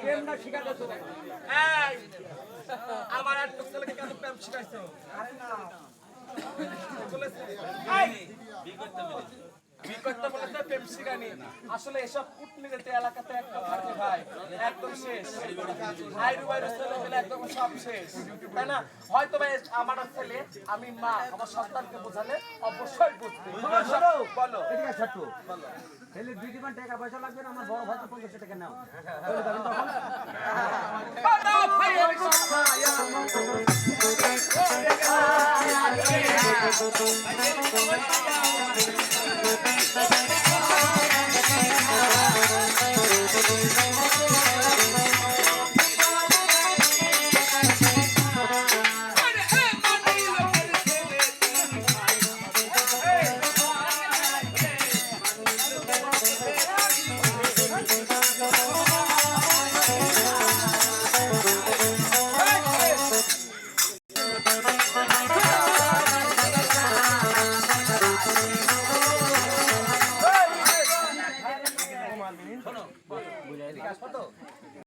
প্রেম না শিখাতে তো এই আমার আর ছেলেকে কেন প্রেম শিখাইছো? আরে না বলেছে বিকটটা বলেছে প্রেম শিখানি। আসলে এসব কুটনিতে এলাকাতে একটা থাকে ভাই, একদম শেষ। আইরু বাইরু ছেলে হলে একদম সব শেষ, তাই না? হয়তো ভাই আমার ছেলে, আমি মা, আমার সন্তানকে বোঝালে অবশ্যই বুঝবে। বলো এদিকে ছোট বলো ছেলে 2 দিন টাকা পয়সা লাগবে না, আমার বড় ভাই তো 50 টাকা নাও বলে দেবেন তখন